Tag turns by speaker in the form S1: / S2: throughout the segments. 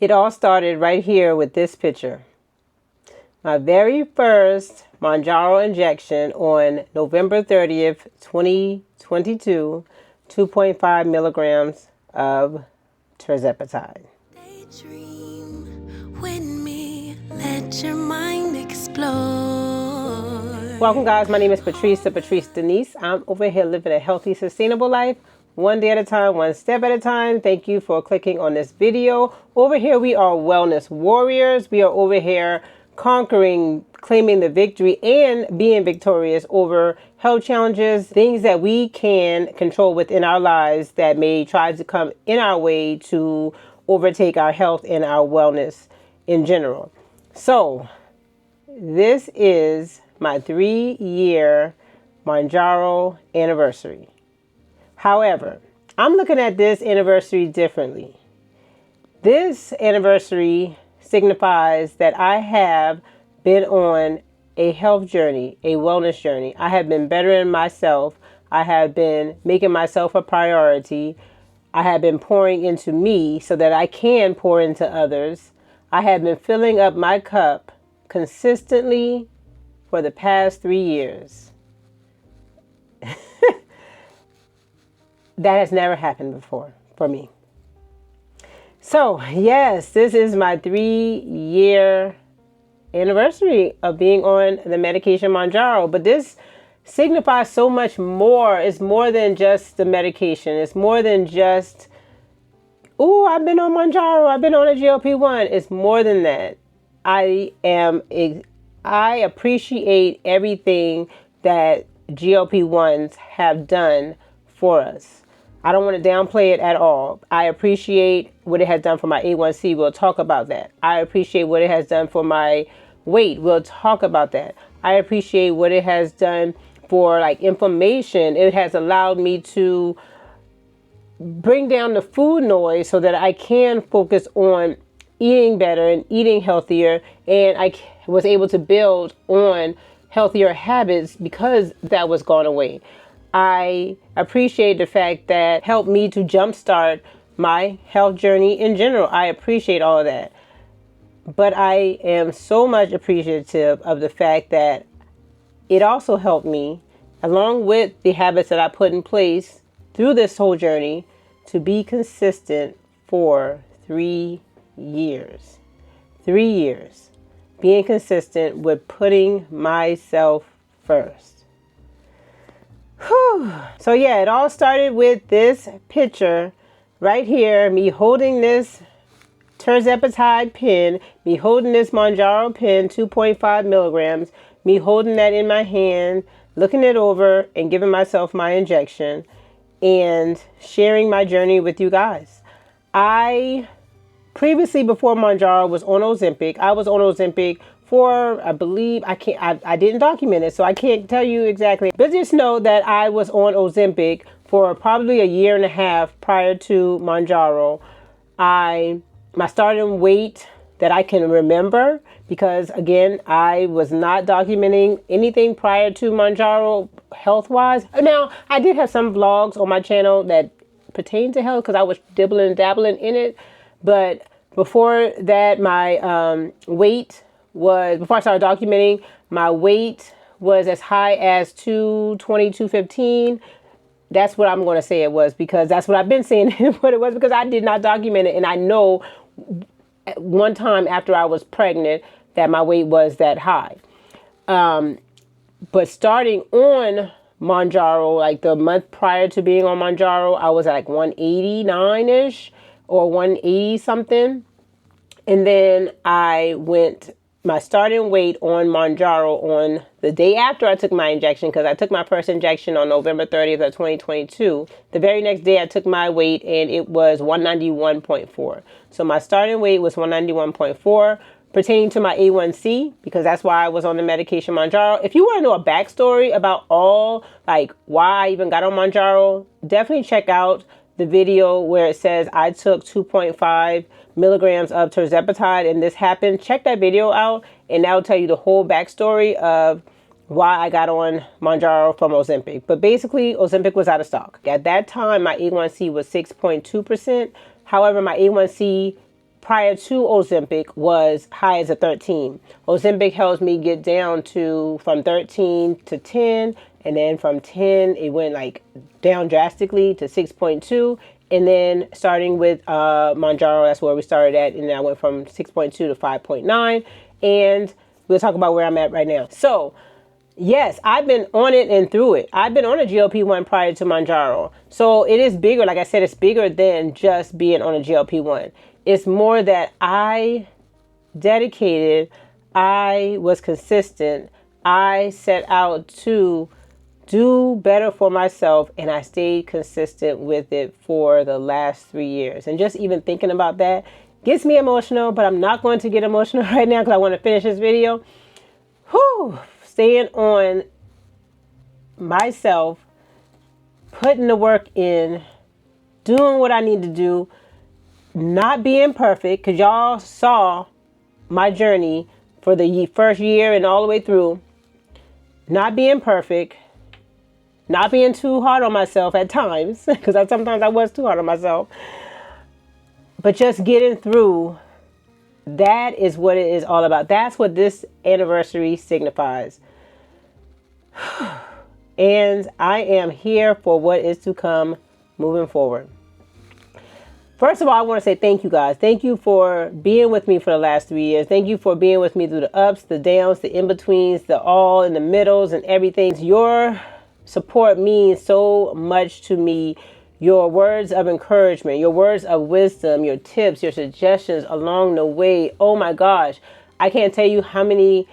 S1: It all started right here with this picture. My very first Mounjaro injection on November 30th, 2022, 2.5 milligrams of Tirzepatide.
S2: Daydream with me, let your mind explore.
S1: Welcome guys, my name is Patrice, The.Patrice.Denise. I'm over here living a healthy, sustainable life, one day at a time, one step at a time. Thank you for clicking on this video. Over here we are wellness warriors. We are over here conquering, claiming the victory, and being victorious over health challenges, things that we can control within our lives that may try to come in our way to overtake our health and our wellness in general. So this is my 3-year Mounjaro anniversary. However, I'm looking at this anniversary differently. This anniversary signifies that I have been on a health journey, a wellness journey. I have been bettering myself. I have been making myself a priority. I have been pouring into me so that I can pour into others. I have been filling up my cup consistently for the past 3 years. That has never happened before for me. So yes, this is my 3-year anniversary of being on the medication Mounjaro, but this signifies so much more. It's more than just the medication. It's more than just, oh, I've been on Mounjaro, I've been on a GLP1. It's more than that. I appreciate everything that GLP1s have done for us. I don't want to downplay it at all. I appreciate what it has done for my A1C. We'll talk about that. I appreciate what it has done for my weight. We'll talk about that. I appreciate what it has done for like inflammation. It has allowed me to bring down the food noise so that I can focus on eating better and eating healthier. And I was able to build on healthier habits because that was gone away. I appreciate the fact that helped me to jumpstart my health journey in general. I appreciate all of that. But I am so much appreciative of the fact that it also helped me, along with the habits that I put in place through this whole journey, to be consistent for 3 years. 3 years. Being consistent with putting myself first. Whew. So yeah, it all started with this picture right here, me holding this Tirzepatide pen, me holding this Mounjaro pen, 2.5 milligrams, me holding that in my hand, looking it over and giving myself my injection and sharing my journey with you guys. I previously, before Mounjaro, was on Ozempic. I was on Ozempic for, I believe, I didn't document it, so I can't tell you exactly. But just know that I was on Ozempic for probably 1.5 years prior to Mounjaro. My starting weight that I can remember, because again, I was not documenting anything prior to Mounjaro health-wise. Now, I did have some vlogs on my channel that pertain to health because I was dibbling and dabbling in it. But before that, my weight was, before I started documenting, my weight was as high as 220, 215. That's what I'm going to say it was, because that's what I've been saying what it was, because I did not document it. And I know one time after I was pregnant that my weight was that high. But starting on Mounjaro, like the month prior to being on Mounjaro, I was like 189-ish or 180 something. And then I went, my starting weight on Mounjaro on the day after I took my injection, because I took my first injection on November 30th of 2022. The very next day I took my weight and it was 191.4. So my starting weight was 191.4, pertaining to my A1C, because that's why I was on the medication Mounjaro. If you want to know a backstory about all, like why I even got on Mounjaro, definitely check out the video where it says I took 2.5 milligrams of Tirzepatide and this happened. Check that video out and that'll tell you the whole backstory of why I got on Mounjaro from Ozempic. But basically, Ozempic was out of stock. At that time, my A1C was 6.2%. However, my A1C prior to Ozempic was high as a 13. Ozempic helps me get down to from 13 to 10, and then from 10 it went like down drastically to 6.2, and then starting with Mounjaro, that's where we started at, and I went from 6.2 to 5.9, and we'll talk about where I'm at right now. So yes, I've been on it and through it. I've been on a GLP-1 prior to Mounjaro. So it is bigger. Like I said, it's bigger than just being on a GLP-1. It's more that I dedicated, I was consistent, I set out to do better for myself, and I stayed consistent with it for the last 3 years. And just even thinking about that gets me emotional, but I'm not going to get emotional right now because I want to finish this video. Whew. Staying on myself, putting the work in, doing what I need to do, not being perfect, because y'all saw my journey for the first year and all the way through. Not being perfect, not being too hard on myself at times, because sometimes I was too hard on myself, but just getting through. That is what it is all about. That's what this anniversary signifies. And I am here for what is to come moving forward. First of all, I want to say thank you guys. Thank you for being with me for the last 3 years. Thank you for being with me through the ups, the downs, the in-betweens, the all in the middles and everything. Your support means so much to me. Your words of encouragement, your words of wisdom, your tips, your suggestions along the way. Oh my gosh. I can't tell you how many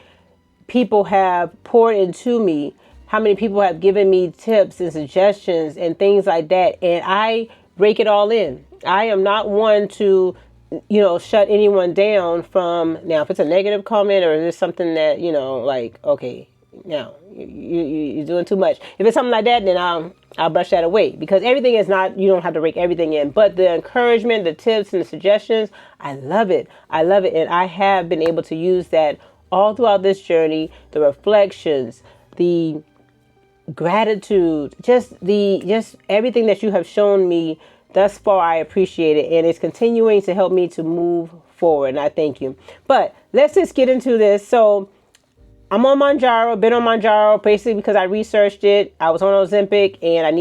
S1: people have poured into me, how many people have given me tips and suggestions and things like that. And I break it all in. I am not one to, shut anyone down from, now, if it's a negative comment or is this something that, like, okay, now you're doing too much. If it's something like that, then I'll brush that away, because everything is not, you don't have to break everything in, but the encouragement, the tips and the suggestions, I love it. I love it. And I have been able to use that all throughout this journey, the reflections, the gratitude, just everything that you have shown me thus far. I appreciate it, and it's continuing to help me to move forward, and I thank you. But let's just get into this. So I'm on Mounjaro, been on Mounjaro basically because I researched it. I was on Ozempic and I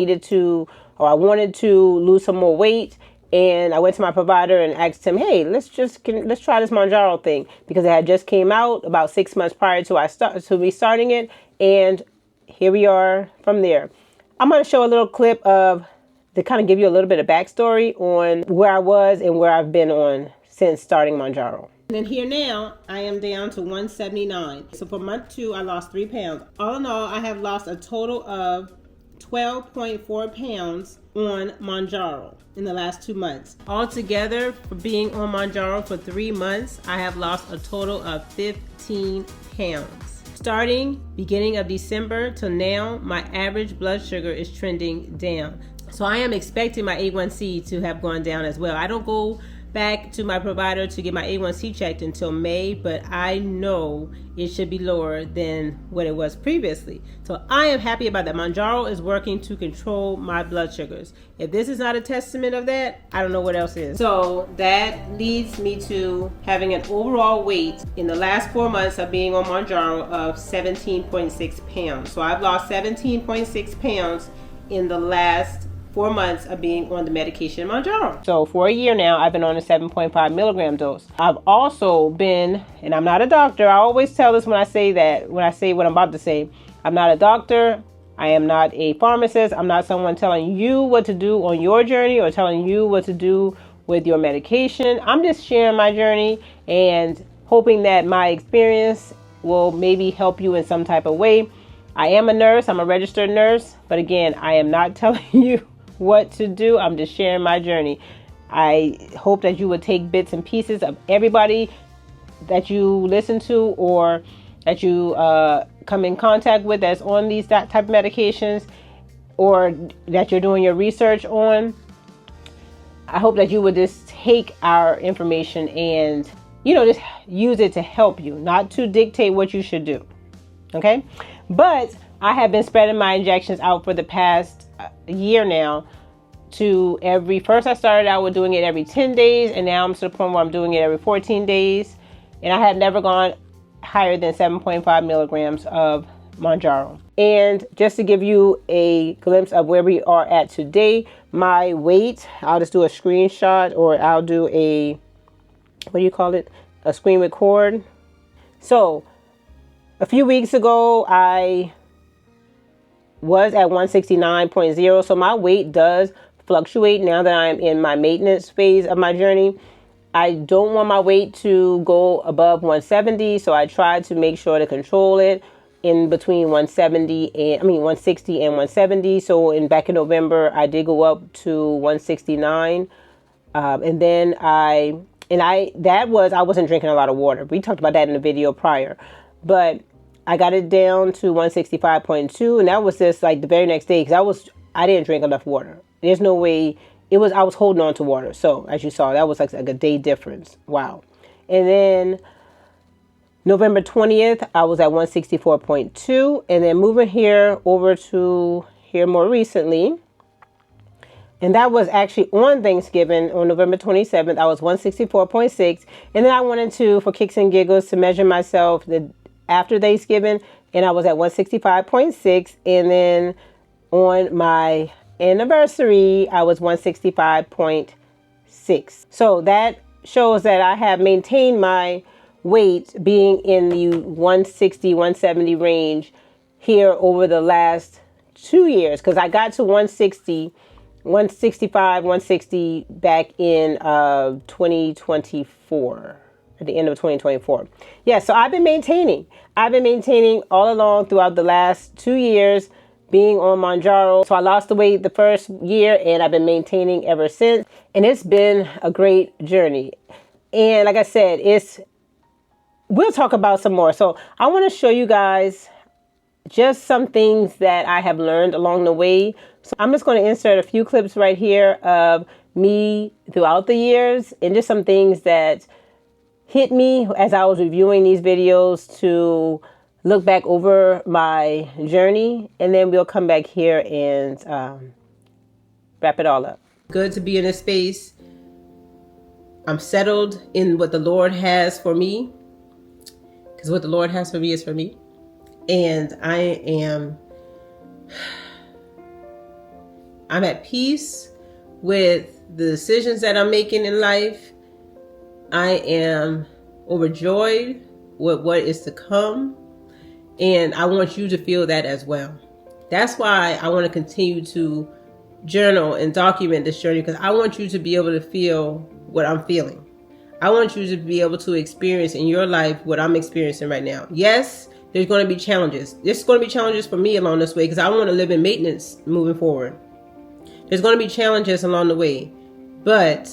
S1: wanted to lose some more weight. And I went to my provider and asked him, hey, let's try this Mounjaro thing, because it had just came out about 6 months prior to me starting it. And here we are from there. I'm going to show a little clip to kind of give you a little bit of backstory on where I was and where I've been on since starting Mounjaro. And then here now, I am down to 179. So for month 2, I lost 3 pounds. All in all, I have lost a total of 12.4 pounds on Mounjaro in the last 2 months. Altogether, for being on Mounjaro for 3 months, I have lost a total of 15 pounds. Starting beginning of December till now, my average blood sugar is trending down. So I am expecting my A1C to have gone down as well. I don't go back to my provider to get my A1C checked until May, but I know it should be lower than what it was previously. So I am happy about that. Mounjaro is working to control my blood sugars. If this is not a testament of that, I don't know what else is. So that leads me to having an overall weight in the last 4 months of being on Mounjaro of 17.6 pounds. So I've lost 17.6 pounds in the last 4 months of being on the medication Mounjaro. So for a year now, I've been on a 7.5 milligram dose. I've also been, and I'm not a doctor, I always tell this when I say what I'm about to say, I'm not a doctor, I am not a pharmacist, I'm not someone telling you what to do on your journey or telling you what to do with your medication. I'm just sharing my journey and hoping that my experience will maybe help you in some type of way. I am a nurse, I'm a registered nurse, but again, I am not telling you what to do. I'm just sharing my journey. I hope that you would take bits and pieces of everybody that you listen to or that you come in contact with that's on that type of medications, or that you're doing your research on. I hope that you would just take our information and just use it to help you, not to dictate what you should do. Okay? But I have been spreading my injections out for the past year now, to first I started out with doing it every 10 days, and now I'm to the point where I'm doing it every 14 days. And I have never gone higher than 7.5 milligrams of Mounjaro. And just to give you a glimpse of where we are at today, my weight, I'll just do a screenshot, or I'll do a, what do you call it? A screen record. So a few weeks ago, I was at 169.0. So my weight does fluctuate now that I'm in my maintenance phase of my journey. I don't want my weight to go above 170, so I try to make sure to control it in between 160 and 170. So back in November, I did go up to 169, and then I wasn't drinking a lot of water. We talked about that in the video prior, but I got it down to 165.2, and that was just like the very next day, because I didn't drink enough water. There's no way. I was holding on to water. So as you saw, that was like a day difference. Wow. And then November 20th, I was at 164.2. And then moving here over to here more recently. And that was actually on Thanksgiving on November 27th. I was 164.6. And then I wanted to, for kicks and giggles, to measure myself after Thanksgiving. And I was at 165.6. And then on my anniversary, I was 165.6. So that shows that I have maintained my weight being in the 160, 170 range here over the last 2 years, because I got to 165, 160 back in 2024, at the end of 2024. Yeah, so I've been maintaining all along throughout the last 2 years, being on Mounjaro. So I lost the weight the first year, and I've been maintaining ever since. And it's been a great journey. And like I said, we'll talk about some more. So I want to show you guys just some things that I have learned along the way. So I'm just going to insert a few clips right here of me throughout the years, and just some things that hit me as I was reviewing these videos to look back over my journey, and then we'll come back here and wrap it all up. Good to be in this space. I'm settled in what the Lord has for me, because what the Lord has for me is for me. And I'm at peace with the decisions that I'm making in life. I am overjoyed with what is to come. And I want you to feel that as well. That's why I want to continue to journal and document this journey, because I want you to be able to feel what I'm feeling. I want you to be able to experience in your life what I'm experiencing right now. Yes, there's going to be challenges. There's going to be challenges for me along this way, because I want to live in maintenance moving forward. There's going to be challenges along the way, but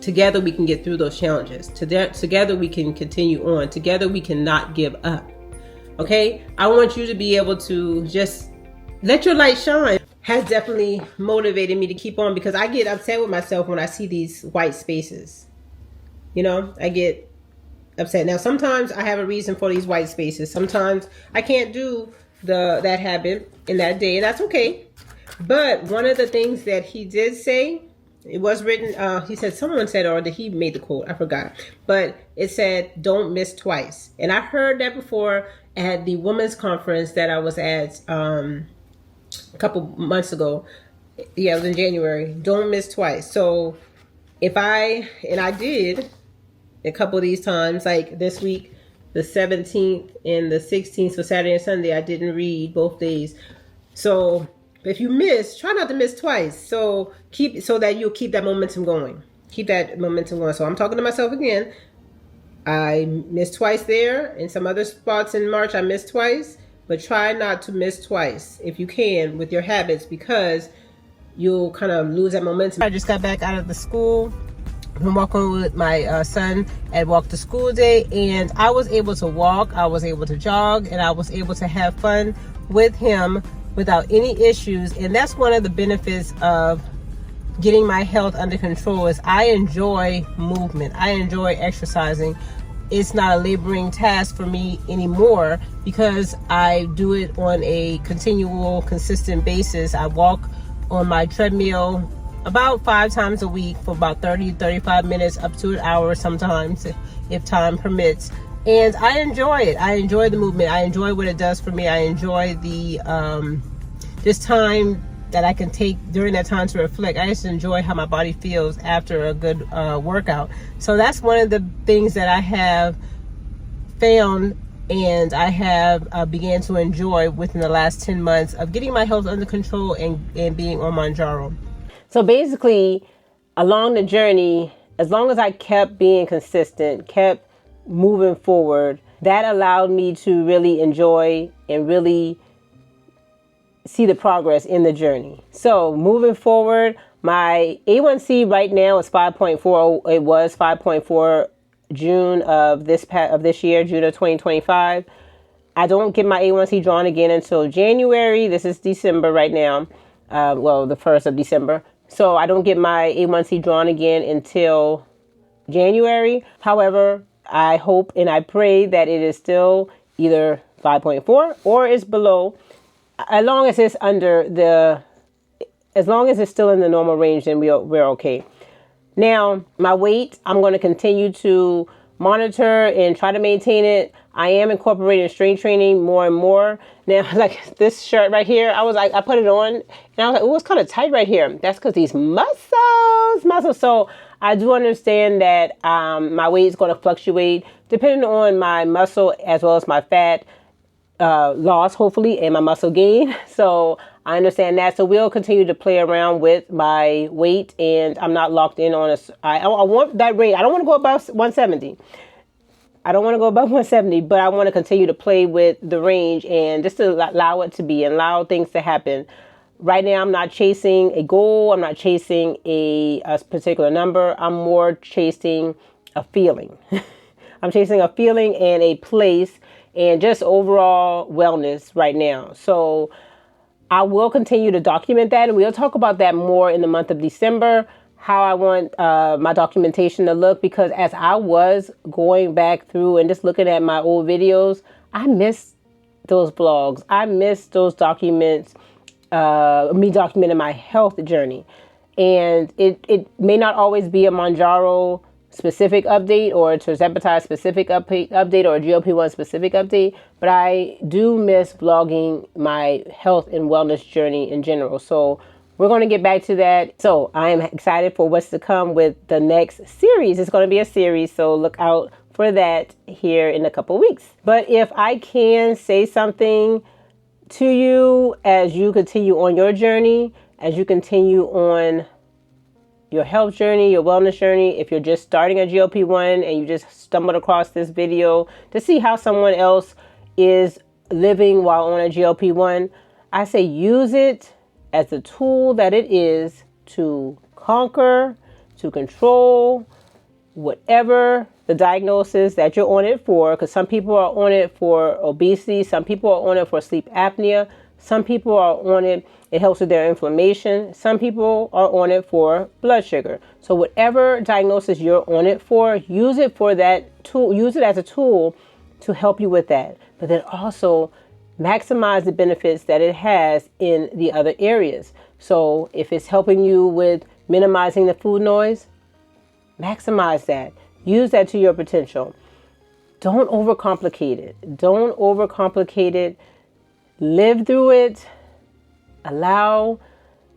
S1: together we can get through those challenges. Together we can continue on. Together we cannot give up. Okay, I want you to be able to just let your light shine. Has definitely motivated me to keep on, because I get upset with myself when I see these white spaces. You know, I get upset. Now, sometimes I have a reason for these white spaces. Sometimes I can't do that habit in that day, and that's okay. But one of the things that he did say, it was written, he said, someone said, or he made the quote, I forgot. But it said, don't miss twice. And I heard that before at the women's conference that I was at a couple months ago. Yeah, it was in January. Don't miss twice. So I did a couple of these times, like this week, the 17th and the 16th, so Saturday and Sunday, I didn't read both days. So if you miss, try not to miss twice. So that you'll keep that momentum going. Keep that momentum going. So I'm talking to myself again. I missed twice there. In some other spots in March, I missed twice. But try not to miss twice if you can with your habits, because you'll kind of lose that momentum. I just got back out of the school. I've been walking with my son at Walk to School Day, and I was able to walk, I was able to jog, and I was able to have fun with him without any issues. And that's one of the benefits of getting my health under control, is I enjoy movement. I enjoy exercising. It's not a laboring task for me anymore, because I do it on a continual, consistent basis. I walk on my treadmill about 5 times a week for about 30-35 minutes, up to an hour sometimes, if time permits. And I enjoy it. I enjoy the movement. I enjoy what it does for me. I enjoy the this time that I can take during that time to reflect. I just enjoy how my body feels after a good workout. So that's one of the things that I have found and I have began to enjoy within the last 10 months of getting my health under control and being on Mounjaro. So basically, along the journey, as long as I kept being consistent, kept moving forward, that allowed me to really enjoy and really see the progress in the journey. So moving forward, my A1C right now is 5.4. It was 5.4 June of this year, June of 2025. I don't get my A1C drawn again until January. This is December right now. Well, the 1st of December. So I don't get my A1C drawn again until January. However, I hope and I pray that it is still either 5.4 or is below. As long as it's as long as it's still in the normal range, then we're okay. Now, my weight, I'm going to continue to monitor and try to maintain it. I am incorporating strength training more and more. Now, like this shirt right here, I put it on and I was like, oh, it's kind of tight right here. That's because these muscles. So I do understand that my weight is going to fluctuate depending on my muscle as well as my fat loss, hopefully, and my muscle gain. So I understand that. So we'll continue to play around with my weight, and I'm not locked in on I want that rate. I don't want to go above 170. I don't want to go above 170, but I want to continue to play with the range and just to allow it to be and allow things to happen. Right now, I'm not chasing a goal. I'm not chasing a particular number. I'm more chasing a feeling. I'm chasing a feeling and a place and just overall wellness right now. So I will continue to document that, and we'll talk about that more in the month of December, how I want my documentation to look, because as I was going back through and just looking at my old videos, I missed those vlogs. I missed those documents, me documenting my health journey. And it may not always be a Mounjaro specific update or a Tirzepatide specific update or a GLP1 specific update, but I do miss vlogging my health and wellness journey in general. So we're going to get back to that. So I am excited for what's to come with the next series. It's going to be a series, so look out for that here in a couple weeks. But if I can say something to you as you continue on your journey, as you continue on your health journey, your wellness journey, if you're just starting a GLP1 and you just stumbled across this video to see how someone else is living while on a GLP1, I say use it as the tool that it is to conquer, to control whatever the diagnosis that you're on it for, because some people are on it for obesity, some people are on it for sleep apnea, some people are on it, it helps with their inflammation. Some people are on it for blood sugar. So whatever diagnosis you're on it for, use it for that tool, use it as a tool to help you with that. But then also maximize the benefits that it has in the other areas. So if it's helping you with minimizing the food noise, maximize that. Use that to your potential. Don't overcomplicate it. Don't overcomplicate it. Live through it. Allow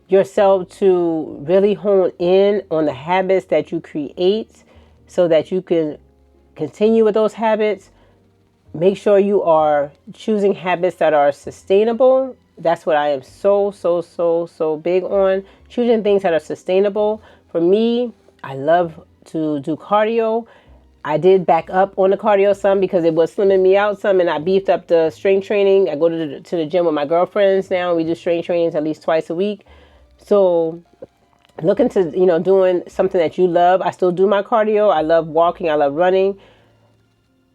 S1: yourself to really hone in on the habits that you create so that you can continue with those habits. Make sure you are choosing habits that are sustainable. That's what I am so big on. Choosing things that are sustainable. For me, I love to do cardio. I did back up on the cardio some because it was slimming me out some, and I beefed up the strength training. I go to the gym with my girlfriends now, and we do strength trainings at least twice a week. So look into, doing something that you love. I still do my cardio. I love walking. I love running.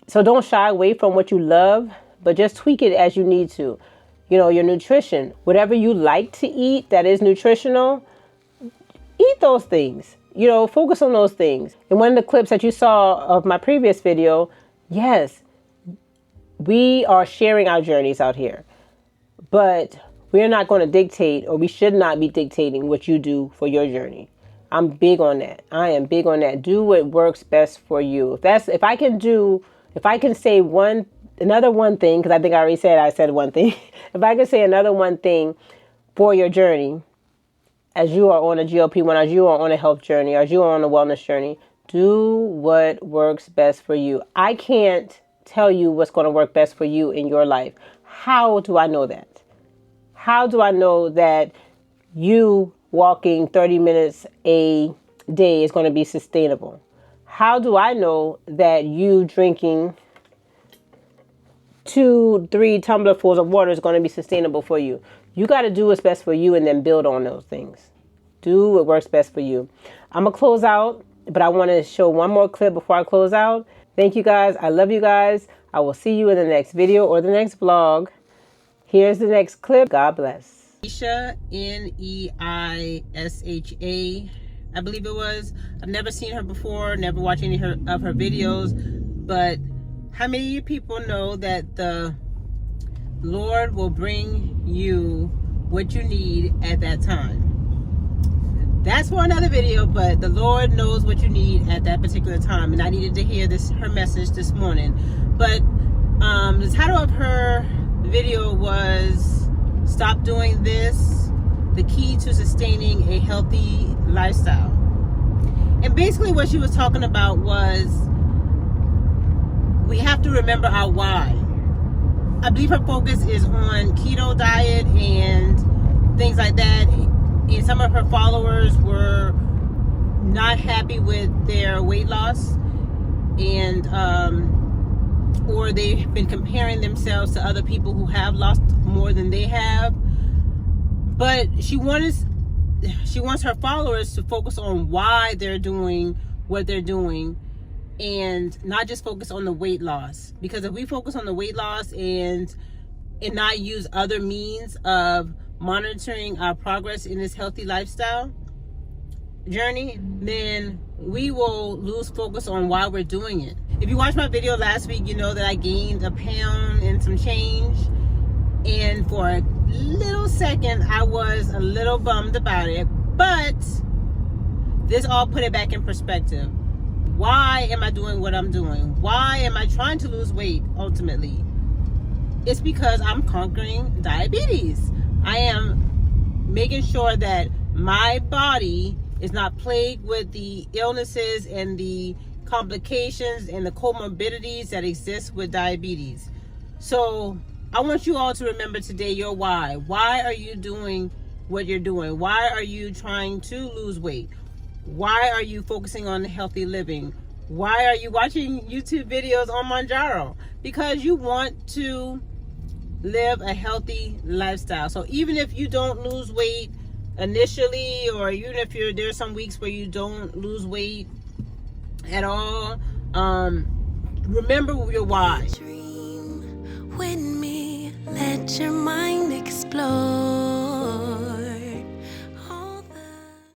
S1: So don't shy away from what you love, but just tweak it as you need to. Your nutrition, whatever you like to eat that is nutritional, eat those things. Focus on those things. And one of the clips that you saw of my previous video, yes, we are sharing our journeys out here, but we're not going to dictate, or we should not be dictating what you do for your journey. I'm big on that. I am big on that. Do what works best for you. If I can say another one thing, because I think I said one thing. If I can say another one thing for your journey, as you are on a GLP1, as you are on a health journey, as you are on a wellness journey, do what works best for you. I can't tell you what's going to work best for you in your life. How do I know that? How do I know that you walking 30 minutes a day is going to be sustainable? How do I know that you drinking 2-3 tumblerfuls of water is going to be sustainable for you? You got to do what's best for you and then build on those things. Do what works best for you. I'm going to close out, but I want to show one more clip before I close out. Thank you guys. I love you guys. I will see you in the next video or the next vlog. Here's the next clip. God bless. Neisha, Neisha, I believe it was. I've never seen her before, never watched any of her videos, but how many of you people know that the Lord will bring you what you need at that time? That's for another video, but the Lord knows what you need at that particular time, and I needed to hear her message this morning. But the title of her video was "Stop Doing This: The Key to Sustaining a Healthy Lifestyle." And basically what she was talking about was we have to remember our why. I believe her focus is on keto diet and things like that. And some of her followers were not happy with their weight loss, and or they've been comparing themselves to other people who have lost more than they have. But she wants her followers to focus on why they're doing what they're doing, and not just focus on the weight loss. Because if we focus on the weight loss and not use other means of monitoring our progress in this healthy lifestyle journey, then we will lose focus on why we're doing it. If you watched my video last week, you know that I gained 1 pound and some change, and for a little second I was a little bummed about it, but this all put it back in perspective. Why am I doing what I'm doing? Why am I trying to lose weight ultimately? It's because I'm conquering diabetes. I am making sure that my body is not plagued with the illnesses and the complications and the comorbidities that exist with diabetes. So I want you all to remember today your why. Why are you doing what you're doing? Why are you trying to lose weight? Why are you focusing on healthy living? Why are you watching YouTube videos on Mounjaro? Because you want to live a healthy lifestyle. So even if you don't lose weight initially, or even if there's some weeks where you don't lose weight at all, remember your why.
S2: Dream with me, let your mind